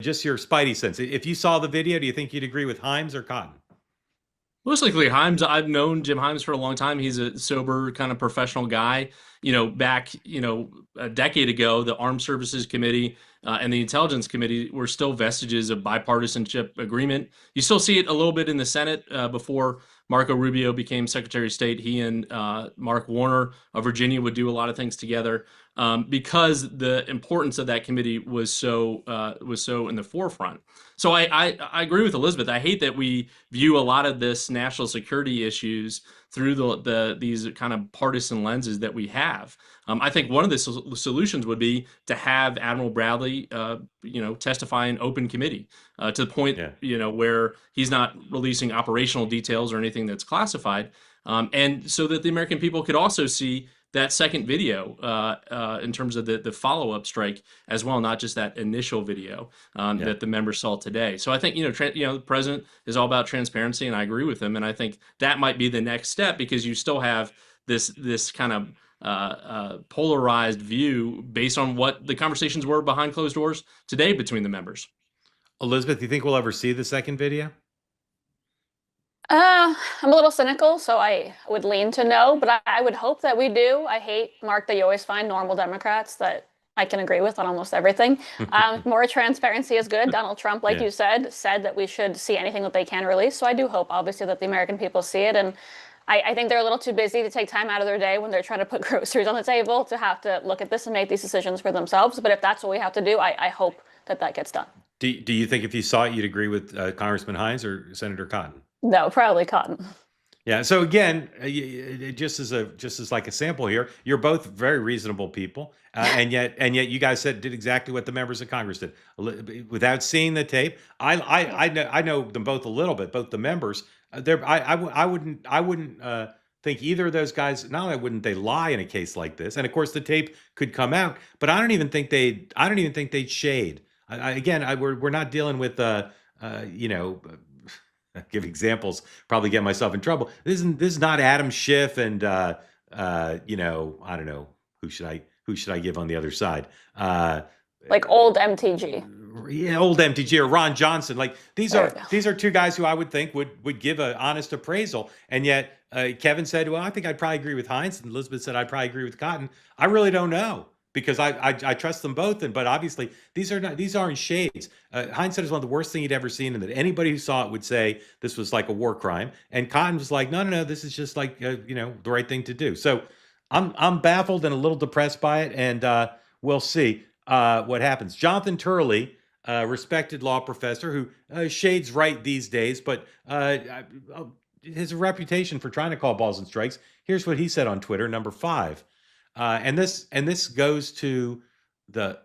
just your spidey sense. If you saw the video, do you think you'd agree with Himes or Cotton? Most likely Himes. I've known Jim Himes for a long time. He's a sober, kind of professional guy. Back, a decade ago, the Armed Services Committee and the Intelligence Committee were still vestiges of bipartisanship agreement. You still see it a little bit in the Senate before Marco Rubio became Secretary of State. He and Mark Warner of Virginia would do a lot of things together because the importance of that committee was so in the forefront. So I agree with Elizabeth. I hate that we view a lot of this national security issues through these kind of partisan lenses that we have. I think one of the solutions would be to have Admiral Bradley, testify in open committee to the point, Yeah. Where he's not releasing operational details or anything that's classified, and so that the American people could also see that second video in terms of the follow-up strike as well, not just that initial video Yeah. that the members saw today. So I think the president is all about transparency, and I agree with him. And I think that might be the next step because you still have this kind of polarized view based on what the conversations were behind closed doors today between the members. Elizabeth, do you think we'll ever see the second video? I'm a little cynical, so I would lean to no, but I would hope that we do. I hate, Mark, that you always find normal Democrats that I can agree with on almost everything. More transparency is good. Donald Trump, like Yeah. you said that we should see anything that they can release. So I do hope, obviously, that the American people see it. And I think they're a little too busy to take time out of their day when they're trying to put groceries on the table to have to look at this and make these decisions for themselves. But if that's what we have to do, I hope that that gets done. Do you think if you saw it, you'd agree with Congressman Hines or Senator Cotton? No, probably Cotton. Yeah. So again, just as like a sample here, you're both very reasonable people, and yet you guys did exactly what the members of Congress did without seeing the tape. I know them both a little bit, both the members. I wouldn't think either of those guys. Not only wouldn't they lie in a case like this, and of course the tape could come out, but I don't even think they'd shade. We're not dealing with give examples, probably get myself in trouble. This is not Adam Schiff and I don't know who should I give on the other side. Like old MTG. Yeah, old MTG or Ron Johnson. Like these There are we go. these are two guys who I would think would give an honest appraisal, and yet Kevin said, "Well, I think I'd probably agree with Hines," and Elizabeth said, "I'd probably agree with Cotton." I really don't know because I trust them both, but obviously these aren't shades. Hines said it's one of the worst thing he'd ever seen, and that anybody who saw it would say this was like a war crime. And Cotton was like, "No, no, no, this is just like the right thing to do." So I'm baffled and a little depressed by it, and we'll see what happens. Jonathan Turley, respected law professor who shades right these days, but has a reputation for trying to call balls and strikes. Here's what he said on Twitter, number 5, and this goes to the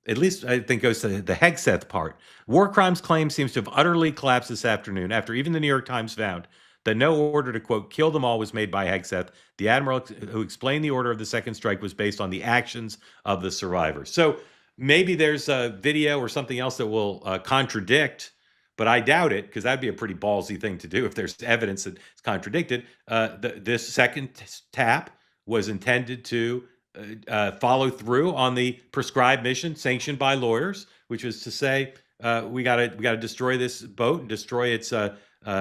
at least I think goes to the Hegseth part. War crimes claim seems to have utterly collapsed this afternoon after even the New York Times found that no order to, quote, kill them all was made by Hegseth. The admiral who explained the order of the second strike was based on the actions of the survivors. So maybe there's a video or something else that will contradict, but I doubt it because that'd be a pretty ballsy thing to do if there's evidence that it's contradicted. This second tap was intended to follow through on the prescribed mission sanctioned by lawyers, which was to say we got to destroy this boat and destroy its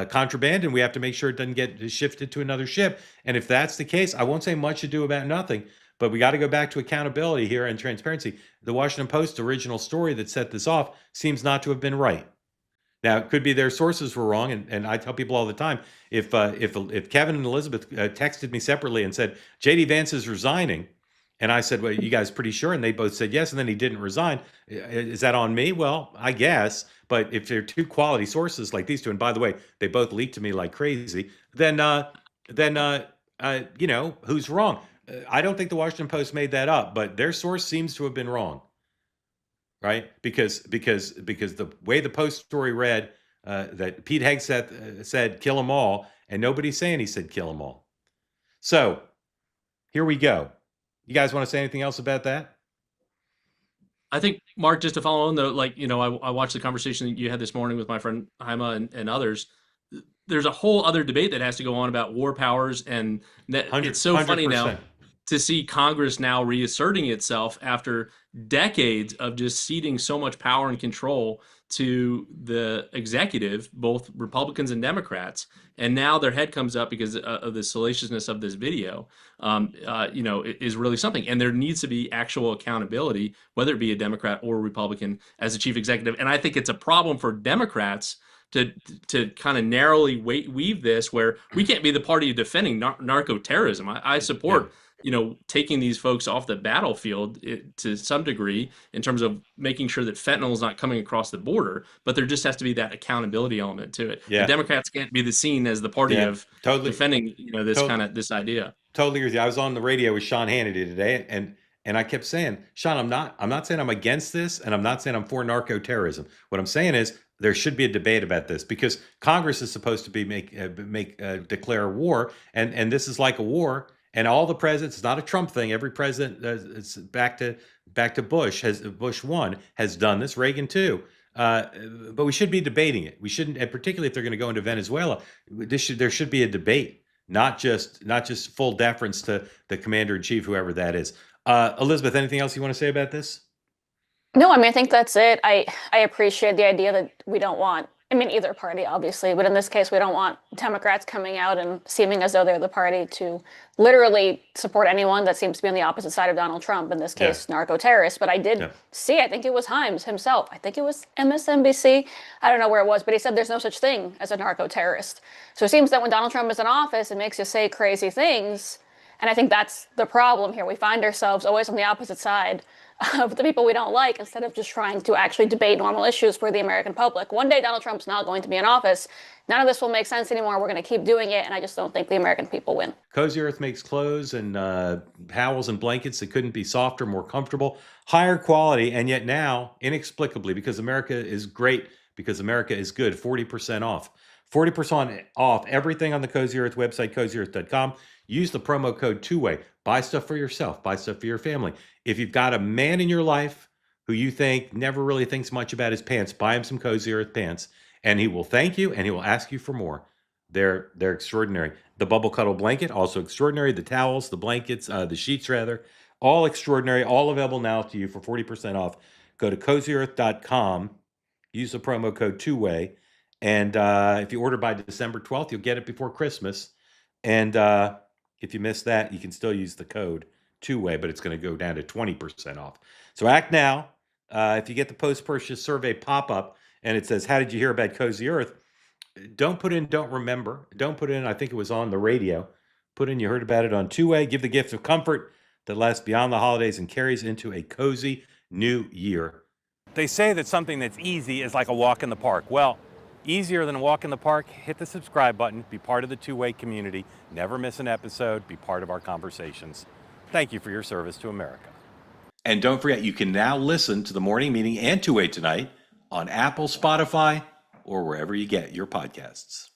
contraband, and we have to make sure it doesn't get shifted to another ship. And if that's the case, I won't say much ado about nothing, but we got to go back to accountability here and transparency. The Washington Post's original story that set this off seems not to have been right. Now, it could be their sources were wrong, and I tell people all the time, if Kevin and Elizabeth texted me separately and said, J.D. Vance is resigning, and I said, well, you guys pretty sure? And they both said yes, and then he didn't resign. Is that on me? Well, I guess. But if they're two quality sources like these two, and by the way, they both leaked to me like crazy, then who's wrong? I don't think the Washington Post made that up, but their source seems to have been wrong, right? Because the way the Post story read, that Pete Hegseth said kill them all, and nobody's saying he said kill them all. So here we go. You guys want to say anything else about that? I think, Mark, just to follow on though, I watched the conversation that you had this morning with my friend Haima and others. There's a whole other debate that has to go on about war powers, and that it's so funny now. 100%. to see Congress now reasserting itself after decades of just ceding so much power and control to the executive, both Republicans and Democrats, and now their head comes up because of the salaciousness of this video, is really something. And there needs to be actual accountability, whether it be a Democrat or a Republican, as the chief executive. And I think it's a problem for Democrats to kind of narrowly weave this, where we can't be the party defending narco terrorism. I support taking these folks off the battlefield to some degree in terms of making sure that fentanyl is not coming across the border, but there just has to be that accountability element to it. Yeah. The Democrats can't be seen as the party of defending this idea. Totally agree. I was on the radio with Sean Hannity today, and I kept saying, Sean, I'm not saying I'm against this, and I'm not saying I'm for narco terrorism. What I'm saying is there should be a debate about this, because Congress is supposed to be declare war, and this is like a war. And all the presidents, it's not a Trump thing. Every president, it's back to Bush. Bush 1 has done this, Reagan too. But we should be debating it. We shouldn't, and particularly if they're going to go into Venezuela, there should be a debate, not just full deference to the commander in chief, whoever that is. Elizabeth, anything else you want to say about this? No, I mean, I think that's it. I appreciate the idea that we don't want, either party, obviously, but in this case, we don't want Democrats coming out and seeming as though they're the party to literally support anyone that seems to be on the opposite side of Donald Trump, in this case, narco terrorists. But I did see, I think it was Himes himself. I think it was MSNBC. I don't know where it was, but he said there's no such thing as a narco terrorist. So it seems that when Donald Trump is in office, it makes you say crazy things. And I think that's the problem here. We find ourselves always on the opposite side of the people we don't like, instead of just trying to actually debate normal issues for the American public. One day Donald Trump's not going to be in office. None of this will make sense anymore. We're going to keep doing it, and I just don't think the American people win. Cozy Earth makes clothes and towels and blankets that couldn't be softer, more comfortable, higher quality, and yet now, inexplicably, because America is great, because America is good, 40% off. 40% off everything on the Cozy Earth website, cozyearth.com. Use the promo code TWOWAY. Buy stuff for yourself. Buy stuff for your family. If you've got a man in your life who you think never really thinks much about his pants, buy him some Cozy Earth pants, and he will thank you, and he will ask you for more. They're extraordinary. The Bubble Cuddle blanket, also extraordinary. The towels, the blankets, the sheets rather, all extraordinary. All available now to you for 40% off. Go to cozyearth.com. Use the promo code TWOWAY. And if you order by December 12th, you'll get it before Christmas. And if you miss that, you can still use the code TWOWAY, but it's going to go down to 20% off. So act now. If you get the post-purchase survey pop-up and it says, how did you hear about Cozy Earth? Don't put in, don't remember. Don't put in, I think it was on the radio. Put in, you heard about it on TWOWAY. Give the gift of comfort that lasts beyond the holidays and carries into a cozy new year. They say that something that's easy is like a walk in the park. Well, easier than a walk in the park, hit the subscribe button, be part of the TWOWAY community, never miss an episode, be part of our conversations. Thank you for your service to America. And don't forget, you can now listen to the morning meeting and TWOWAY tonight on Apple, Spotify, or wherever you get your podcasts.